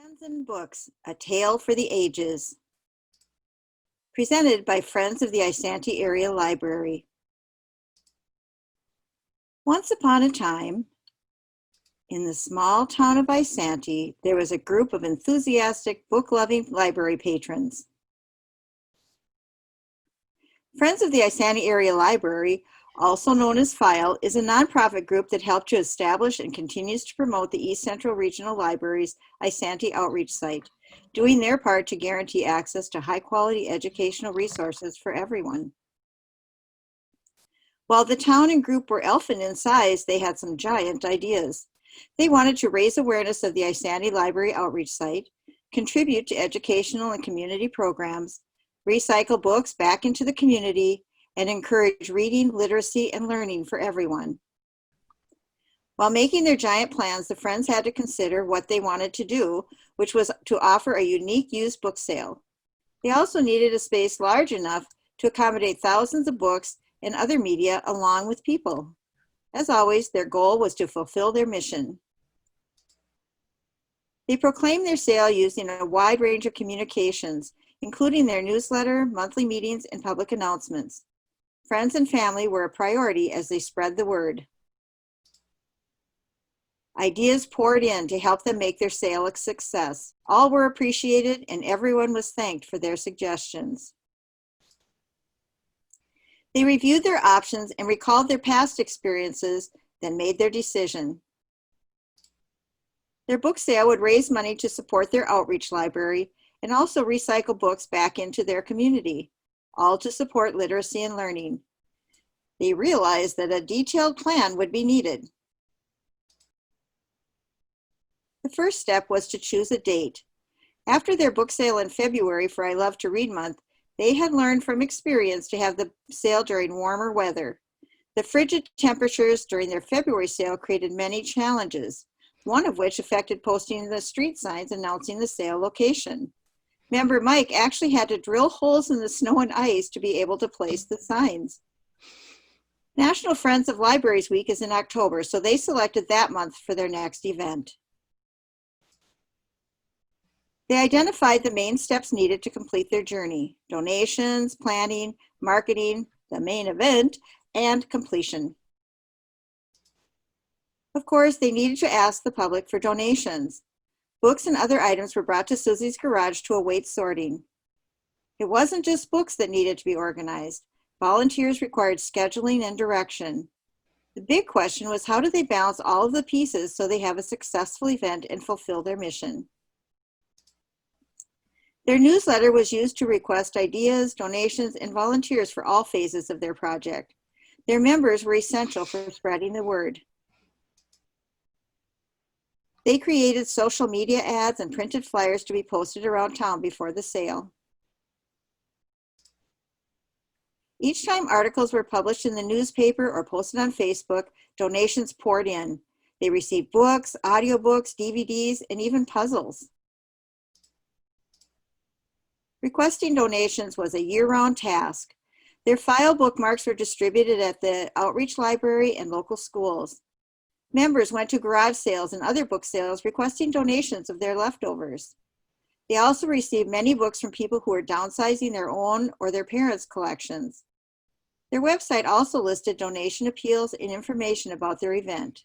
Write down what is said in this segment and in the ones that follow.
Friends and Books, A Tale for the Ages. Presented by Friends of the Isanti Area Library. Once upon a time, in the small town of Isanti, there was a group of enthusiastic, book-loving library patrons. Friends of the Isanti Area Library, also known as FILE, is a nonprofit group that helped to establish and continues to promote the East Central Regional Library's Isanti outreach site, doing their part to guarantee access to high-quality educational resources for everyone. While the town and group were elfin in size, they had some giant ideas. They wanted to raise awareness of the Isanti Library outreach site, contribute to educational and community programs, recycle books back into the community, and encourage reading, literacy, and learning for everyone. While making their giant plans, the friends had to consider what they wanted to do, which was to offer a unique used book sale. They also needed a space large enough to accommodate thousands of books and other media along with people. As always, their goal was to fulfill their mission. They proclaimed their sale using a wide range of communications, including their newsletter, monthly meetings, and public announcements. Friends and family were a priority as they spread the word. Ideas poured in to help them make their sale a success. All were appreciated and everyone was thanked for their suggestions. They reviewed their options and recalled their past experiences, then made their decision. Their book sale would raise money to support their outreach library and also recycle books back into their community, all to support literacy and learning. They realized that a detailed plan would be needed. The first step was to choose a date. After their book sale in February for I Love to Read Month, they had learned from experience to have the sale during warmer weather. The frigid temperatures during their February sale created many challenges, one of which affected posting the street signs announcing the sale location. Member Mike actually had to drill holes in the snow and ice to be able to place the signs. National Friends of Libraries Week is in October, so they selected that month for their next event. They identified the main steps needed to complete their journey: donations, planning, marketing, the main event, and completion. Of course, they needed to ask the public for donations. Books and other items were brought to Susie's garage to await sorting. It wasn't just books that needed to be organized. Volunteers required scheduling and direction. The big question was, how do they balance all of the pieces so they have a successful event and fulfill their mission? Their newsletter was used to request ideas, donations, and volunteers for all phases of their project. Their members were essential for spreading the word. They created social media ads and printed flyers to be posted around town before the sale. Each time articles were published in the newspaper or posted on Facebook, donations poured in. They received books, audiobooks, DVDs, and even puzzles. Requesting donations was a year-round task. Their file bookmarks were distributed at the outreach library and local schools. Members went to garage sales and other book sales requesting donations of their leftovers. They also received many books from people who were downsizing their own or their parents' collections. Their website also listed donation appeals and information about their event.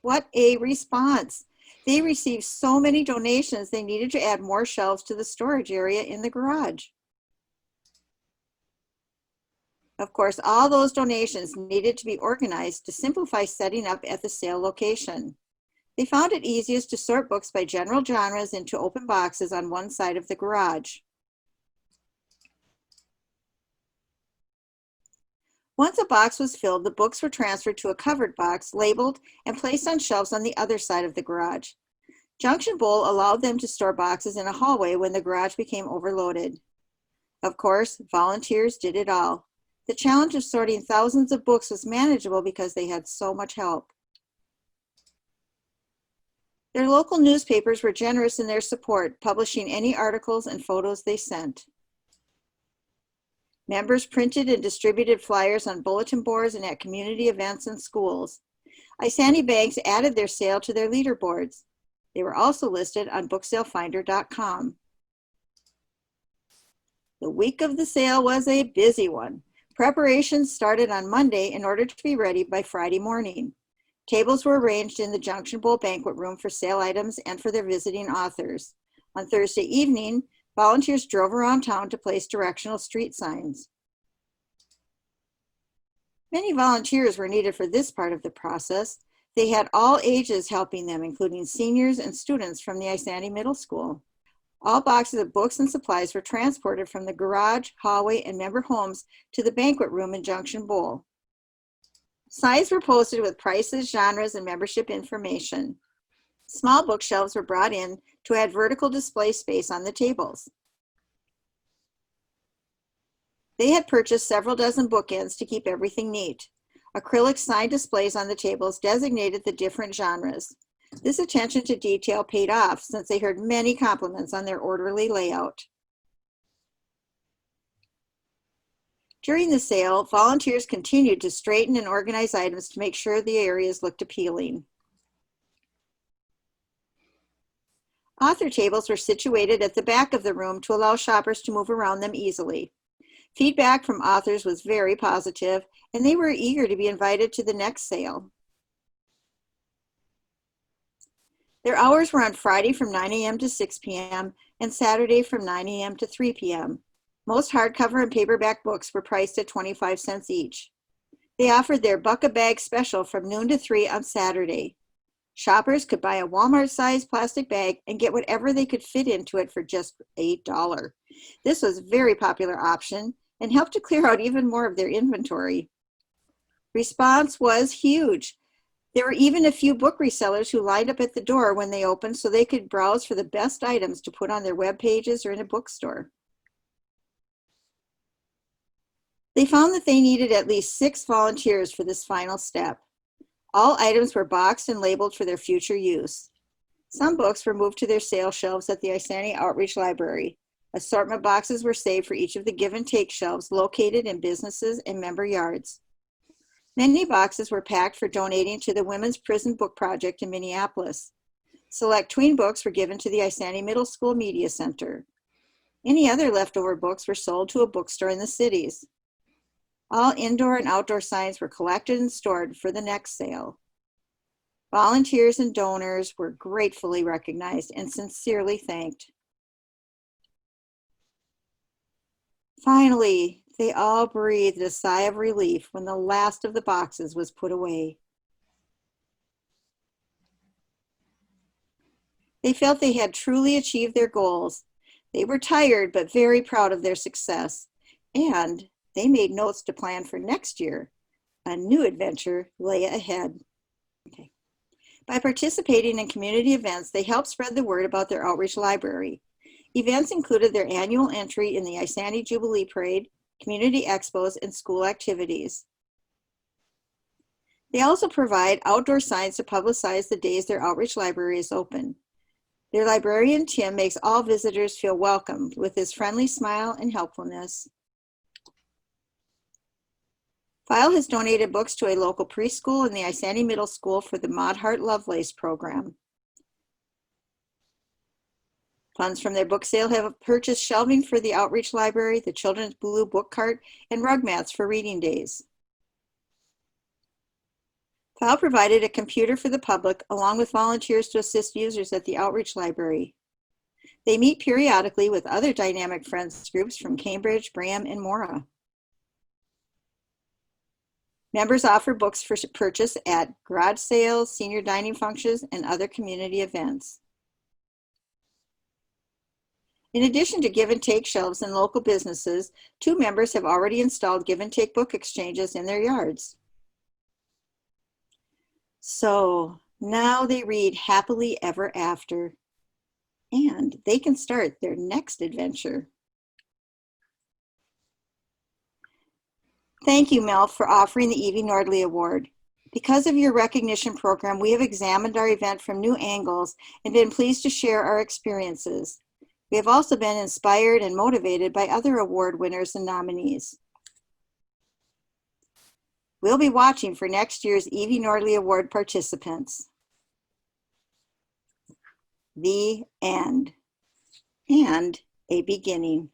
What a response! They received so many donations they needed to add more shelves to the storage area in the garage. Of course, all those donations needed to be organized to simplify setting up at the sale location. They found it easiest to sort books by general genres into open boxes on one side of the garage. Once a box was filled, the books were transferred to a covered box, labeled, and placed on shelves on the other side of the garage. Junction Bowl allowed them to store boxes in a hallway when the garage became overloaded. Of course, volunteers did it all. The challenge of sorting thousands of books was manageable because they had so much help. Their local newspapers were generous in their support, publishing any articles and photos they sent. Members printed and distributed flyers on bulletin boards and at community events and schools. Isanti banks added their sale to their leaderboards. They were also listed on booksalefinder.com. The week of the sale was a busy one. Preparations started on Monday in order to be ready by Friday morning. Tables were arranged in the Junction Bowl banquet room for sale items and for their visiting authors. On Thursday evening, volunteers drove around town to place directional street signs. Many volunteers were needed for this part of the process. They had all ages helping them, including seniors and students from the Isanti Middle School. All boxes of books and supplies were transported from the garage, hallway, and member homes to the banquet room in Junction Bowl. Signs were posted with prices, genres, and membership information. Small bookshelves were brought in to add vertical display space on the tables. They had purchased several dozen bookends to keep everything neat. Acrylic sign displays on the tables designated the different genres. This attention to detail paid off since they heard many compliments on their orderly layout. During the sale, volunteers continued to straighten and organize items to make sure the areas looked appealing. Author tables were situated at the back of the room to allow shoppers to move around them easily. Feedback from authors was very positive, and they were eager to be invited to the next sale. Their hours were on Friday from 9 a.m. to 6 p.m. and Saturday from 9 a.m. to 3 p.m. Most hardcover and paperback books were priced at 25 cents each. They offered their Buck a Bag special from noon to 3 on Saturday. Shoppers could buy a Walmart-sized plastic bag and get whatever they could fit into it for just $8. This was a very popular option and helped to clear out even more of their inventory. Response was huge. There were even a few book resellers who lined up at the door when they opened so they could browse for the best items to put on their web pages or in a bookstore. They found that they needed at least 6 volunteers for this final step. All items were boxed and labeled for their future use. Some books were moved to their sale shelves at the Isanti Outreach Library. Assortment boxes were saved for each of the give and take shelves located in businesses and member yards. Many boxes were packed for donating to the Women's Prison Book Project in Minneapolis. Select tween books were given to the Isanti Middle School Media Center. Any other leftover books were sold to a bookstore in the cities. All indoor and outdoor signs were collected and stored for the next sale. Volunteers and donors were gratefully recognized and sincerely thanked. Finally, they all breathed a sigh of relief when the last of the boxes was put away. They felt they had truly achieved their goals. They were tired but very proud of their success, and they made notes to plan for next year. A new adventure lay ahead. Okay. By participating in community events, they helped spread the word about their outreach library. Events included their annual entry in the Isanti Jubilee Parade, community expos, and school activities. They also provide outdoor signs to publicize the days their outreach library is open. Their librarian, Tim, makes all visitors feel welcomed with his friendly smile and helpfulness. File has donated books to a local preschool and the Isanti Middle School for the Maud Hart Lovelace program. Funds from their book sale have purchased shelving for the outreach library, the Children's Blue Book Cart, and rug mats for reading days. File provided a computer for the public along with volunteers to assist users at the outreach library. They meet periodically with other dynamic friends groups from Cambridge, Bram, and Mora. Members offer books for purchase at garage sales, senior dining functions, and other community events. In addition to give and take shelves in local businesses, 2 members have already installed give and take book exchanges in their yards. So now they read happily ever after, and they can start their next adventure. Thank you, Mel, for offering the Evy Nordley Award. Because of your recognition program, we have examined our event from new angles and been pleased to share our experiences. We have also been inspired and motivated by other award winners and nominees. We'll be watching for next year's Evy Nordley Award participants. The end. And a beginning.